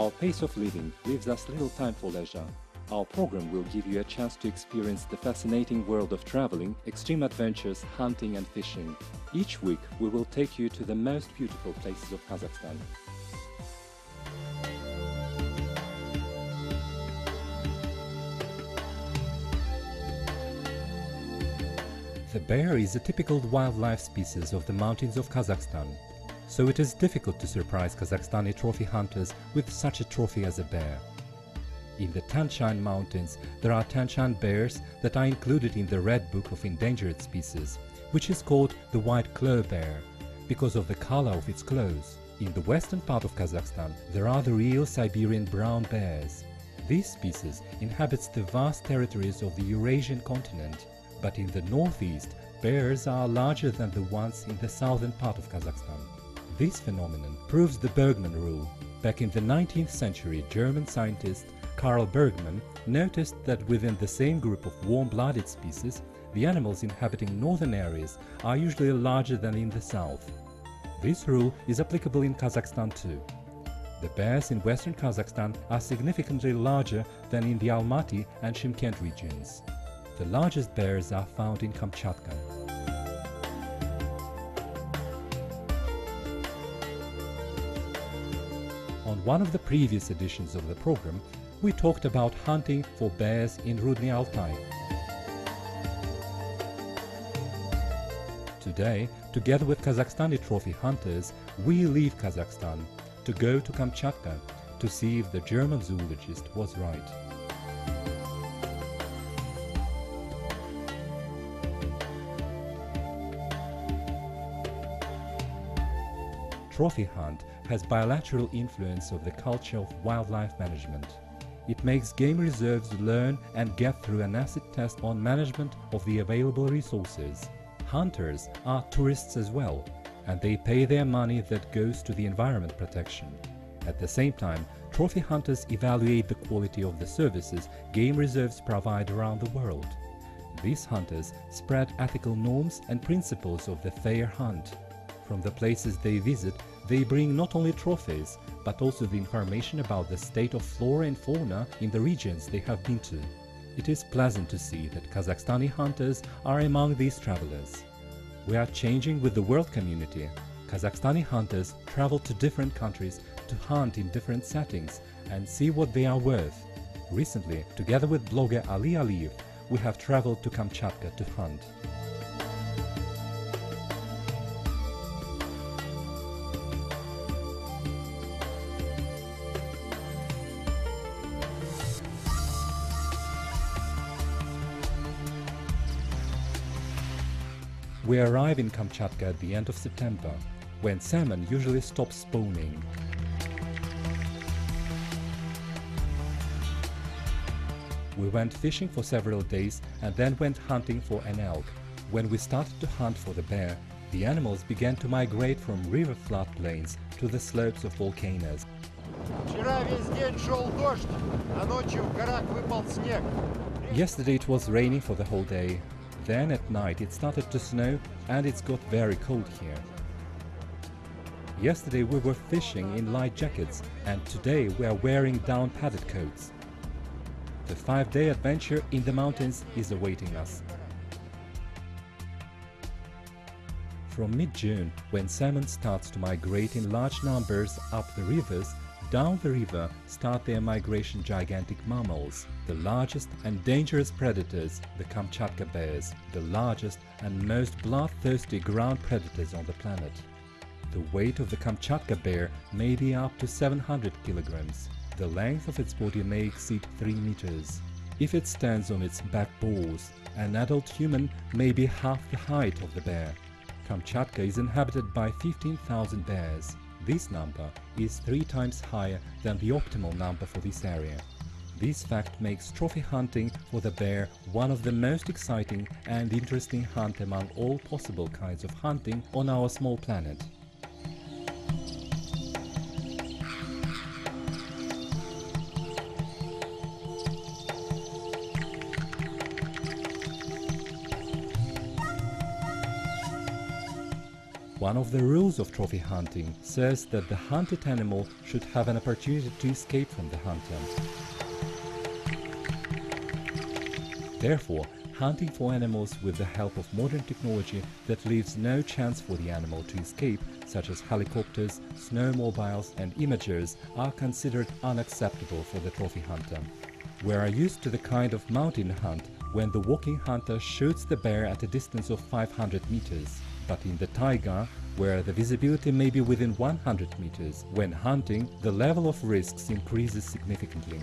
Our pace of living leaves us little time for leisure. Our program will give you a chance to experience the fascinating world of traveling, extreme adventures, hunting and fishing. Each week we will take you to the most beautiful places of Kazakhstan. The bear is a typical wildlife species of the mountains of Kazakhstan, so it is difficult to surprise Kazakhstani trophy hunters with such a trophy as a bear. In the Tanshan Mountains, there are Tanshan bears that are included in the Red Book of Endangered Species, which is called the white claw bear, because of the color of its claws. In the western part of Kazakhstan, there are the real Siberian brown bears. This species inhabits the vast territories of the Eurasian continent, but in the northeast, bears are larger than the ones in the southern part of Kazakhstan. This phenomenon proves the Bergman rule. Back in the 19th century, German scientist Karl Bergman noticed that within the same group of warm-blooded species, the animals inhabiting northern areas are usually larger than in the south. This rule is applicable in Kazakhstan too. The bears in western Kazakhstan are significantly larger than in the Almaty and Shymkent regions. The largest bears are found in Kamchatka. On one of the previous editions of the program, we talked about hunting for bears in Rudny Altai. Today, together with Kazakhstani trophy hunters, we leave Kazakhstan to go to Kamchatka to see if the German zoologist was right. Trophy hunt has bilateral influence of the culture of wildlife management. It makes game reserves learn and get through an acid test on management of the available resources. Hunters are tourists as well, and they pay their money that goes to the environment protection. At the same time, trophy hunters evaluate the quality of the services game reserves provide around the world. These hunters spread ethical norms and principles of the fair hunt. From the places they visit, they bring not only trophies, but also the information about the state of flora and fauna in the regions they have been to. It is pleasant to see that Kazakhstani hunters are among these travelers. We are changing with the world community. Kazakhstani hunters travel to different countries to hunt in different settings and see what they are worth. Recently, together with blogger Ali Aliyev, we have traveled to Kamchatka to hunt. We arrive in Kamchatka at the end of September, when salmon usually stop spawning. We went fishing for several days and then went hunting for an elk. When we started to hunt for the bear, the animals began to migrate from river floodplains to the slopes of volcanoes. Yesterday it was raining for the whole day. Then at night it started to snow and it's got very cold here. Yesterday we were fishing in light jackets and today we are wearing down padded coats. The 5-day adventure in the mountains is awaiting us. From mid-June, when salmon starts to migrate in large numbers up the rivers, down the river start their migration gigantic mammals, the largest and dangerous predators, the Kamchatka bears, the largest and most bloodthirsty ground predators on the planet. The weight of the Kamchatka bear may be up to 700 kilograms. The length of its body may exceed 3 meters. If it stands on its back paws, an adult human may be half the height of the bear. Kamchatka is inhabited by 15,000 bears. This number is 3 times higher than the optimal number for this area. This fact makes trophy hunting for the bear one of the most exciting and interesting hunt among all possible kinds of hunting on our small planet. One of the rules of trophy hunting says that the hunted animal should have an opportunity to escape from the hunter. Therefore, hunting for animals with the help of modern technology that leaves no chance for the animal to escape, such as helicopters, snowmobiles and imagers, are considered unacceptable for the trophy hunter. We are used to the kind of mountain hunt when the walking hunter shoots the bear at a distance of 500 meters. But in the taiga, where the visibility may be within 100 meters, when hunting, the level of risks increases significantly.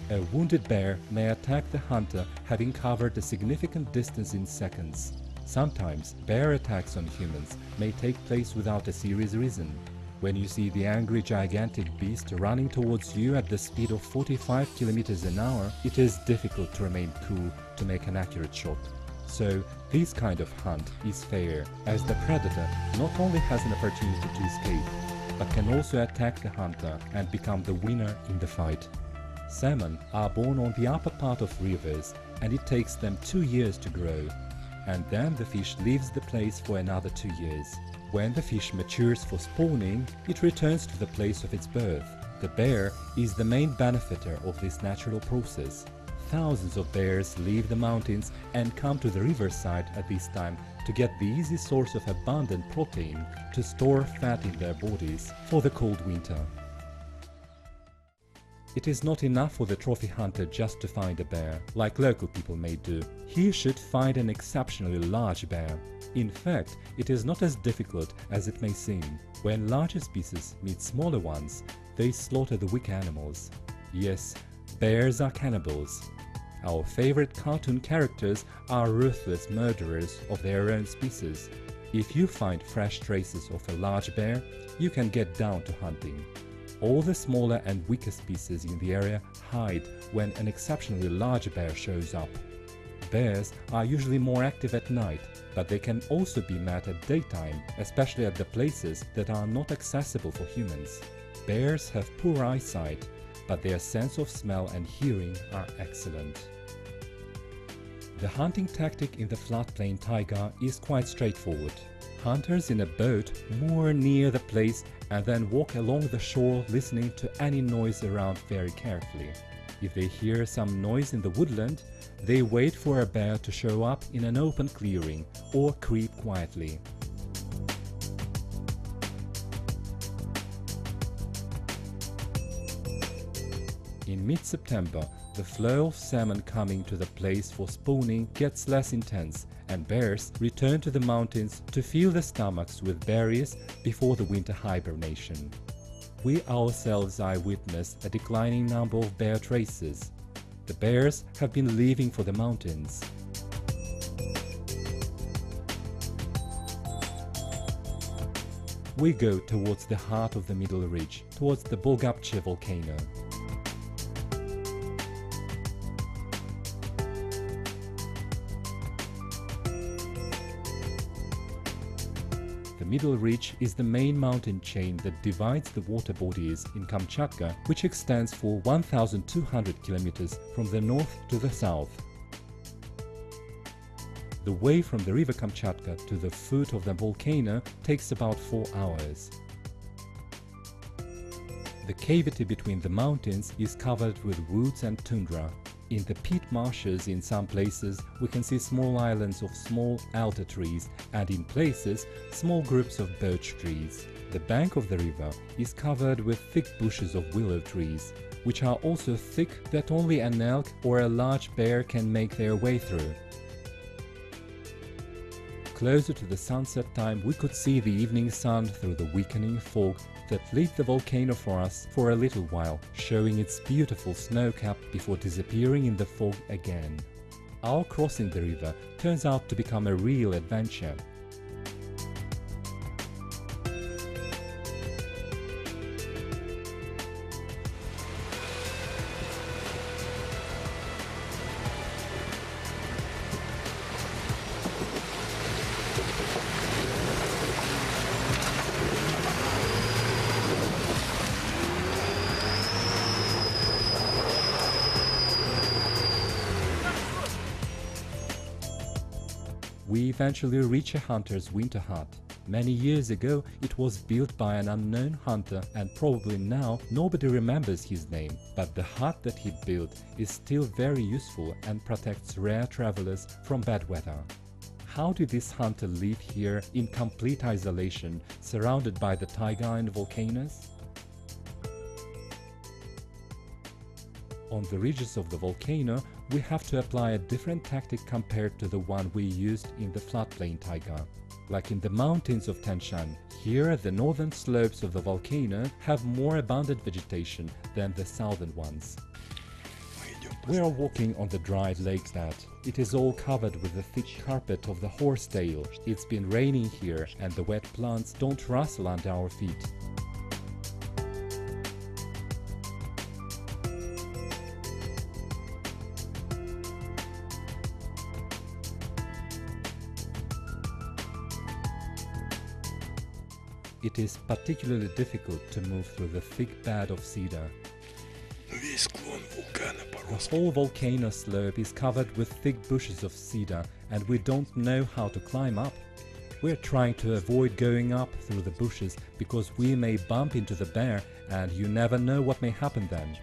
A wounded bear may attack the hunter having covered a significant distance in seconds. Sometimes bear attacks on humans may take place without a serious reason. When you see the angry gigantic beast running towards you at the speed of 45 kilometers an hour, it is difficult to remain cool to make an accurate shot. So, this kind of hunt is fair, as the predator not only has an opportunity to escape, but can also attack the hunter and become the winner in the fight. Salmon are born on the upper part of rivers, and it takes them 2 years to grow. And then the fish leaves the place for another 2 years. When the fish matures for spawning, it returns to the place of its birth. The bear is the main benefactor of this natural process. Thousands of bears leave the mountains and come to the riverside at this time to get the easy source of abundant protein to store fat in their bodies for the cold winter. It is not enough for the trophy hunter just to find a bear, like local people may do. He should find an exceptionally large bear. In fact, it is not as difficult as it may seem. When larger species meet smaller ones, they slaughter the weak animals. Yes, bears are cannibals. Our favorite cartoon characters are ruthless murderers of their own species. If you find fresh traces of a large bear, you can get down to hunting. All the smaller and weaker species in the area hide when an exceptionally large bear shows up. Bears are usually more active at night, but they can also be met at daytime, especially at the places that are not accessible for humans. Bears have poor eyesight, but their sense of smell and hearing are excellent. The hunting tactic in the floodplain taiga is quite straightforward. Hunters in a boat moor near the place and then walk along the shore listening to any noise around very carefully. If they hear some noise in the woodland, they wait for a bear to show up in an open clearing or creep quietly. In mid-September, the flow of salmon coming to the place for spawning gets less intense, and bears return to the mountains to fill their stomachs with berries before the winter hibernation. We ourselves eyewitness a declining number of bear traces. The bears have been leaving for the mountains. We go towards the heart of the Middle Ridge, towards the Bolgapche volcano. The Middle Ridge is the main mountain chain that divides the water bodies in Kamchatka, which extends for 1,200 kilometers from the north to the south. The way from the river Kamchatka to the foot of the volcano takes about 4 hours. The cavity between the mountains is covered with woods and tundra. In the peat marshes in some places we can see small islands of small alder trees and in places small groups of birch trees. The bank of the river is covered with thick bushes of willow trees, which are also thick that only an elk or a large bear can make their way through. Closer to the sunset time we could see the evening sun through the weakening fog that lit the volcano for us for a little while, showing its beautiful snow cap before disappearing in the fog again. Our crossing the river turns out to become a real adventure. We eventually reach a hunter's winter hut. Many years ago it was built by an unknown hunter, and probably now nobody remembers his name, but the hut that he built is still very useful and protects rare travelers from bad weather. How did this hunter live here in complete isolation, surrounded by the taiga and volcanoes? On the ridges of the volcano, we have to apply a different tactic compared to the one we used in the floodplain taiga. Like in the mountains of Tian Shan, here the northern slopes of the volcano have more abundant vegetation than the southern ones. We are walking on the dried lake bed. It is all covered with the thick carpet of the horsetail. It's been raining here and the wet plants don't rustle under our feet. It is particularly difficult to move through the thick bed of cedar. The whole volcano slope is covered with thick bushes of cedar, and we don't know how to climb up. We're trying to avoid going up through the bushes because we may bump into the bear, and you never know what may happen then.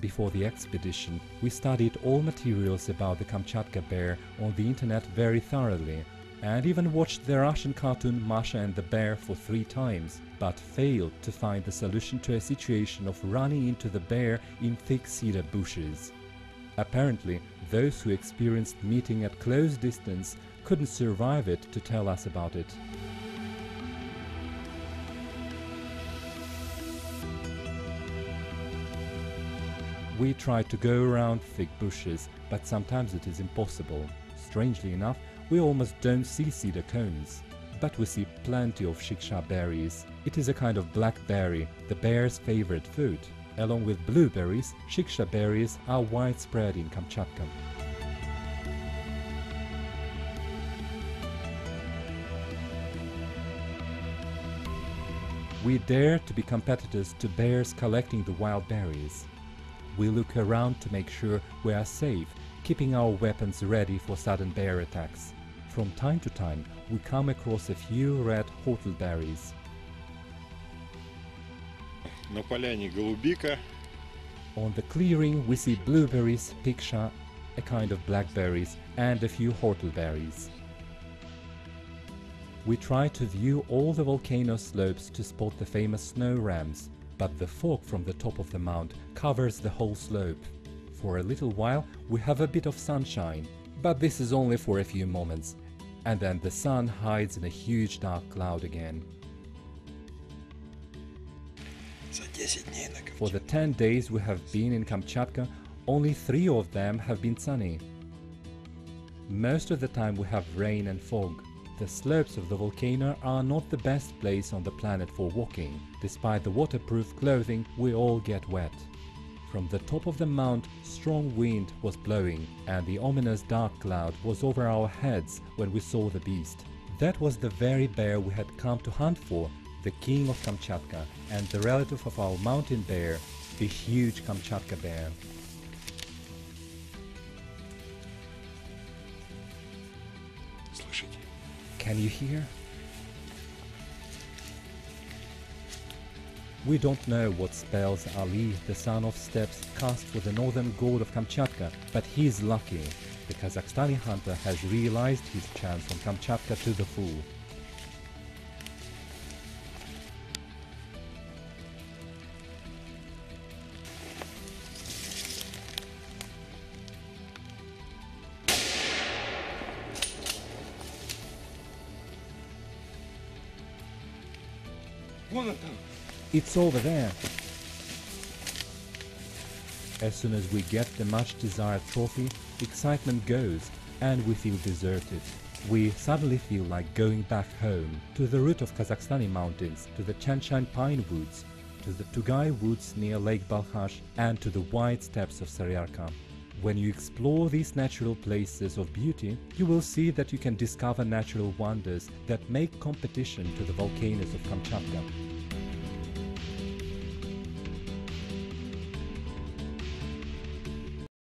Before the expedition, we studied all materials about the Kamchatka bear on the internet very thoroughly, and even watched the Russian cartoon Masha and the Bear for 3 times, but failed to find the solution to a situation of running into the bear in thick cedar bushes. Apparently, those who experienced meeting at close distance couldn't survive it to tell us about it. We tried to go around thick bushes, but sometimes it is impossible. Strangely enough, we almost don't see cedar cones, but we see plenty of shiksha berries. It is a kind of blackberry, the bear's favorite food. Along with blueberries, shiksha berries are widespread in Kamchatka. We dare to be competitors to bears collecting the wild berries. We look around to make sure we are safe, keeping our weapons ready for sudden bear attacks. From time to time, we come across a few red whortleberries. На поляне голубика. On the clearing, we see blueberries, piksha, a kind of blackberries, and a few whortleberries. We try to view all the volcano slopes to spot the famous snow rams, but the fog from the top of the mount covers the whole slope. For a little while, we have a bit of sunshine, but this is only for a few moments, and then the sun hides in a huge dark cloud again. For the 10 days we have been in Kamchatka, only 3 of them have been sunny. Most of the time we have rain and fog. The slopes of the volcano are not the best place on the planet for walking. Despite the waterproof clothing, we all get wet. From the top of the mount, strong wind was blowing, and the ominous dark cloud was over our heads when we saw the beast. That was the very bear we had come to hunt for, the king of Kamchatka, and the relative of our mountain bear, the huge Kamchatka bear. Can you hear? We don't know what spells Ali, the son of steppes, cast for the northern god of Kamchatka, but he's lucky. The Kazakhstani hunter has realized his chance on Kamchatka to the full. It's over there. As soon as we get the much desired trophy, excitement goes and we feel deserted. We suddenly feel like going back home, to the root of Kazakhstani mountains, to the Chanshan pine woods, to the Tugay woods near Lake Balkhash, and to the wide steppes of Saryarka. When you explore these natural places of beauty, you will see that you can discover natural wonders that make competition to the volcanoes of Kamchatka.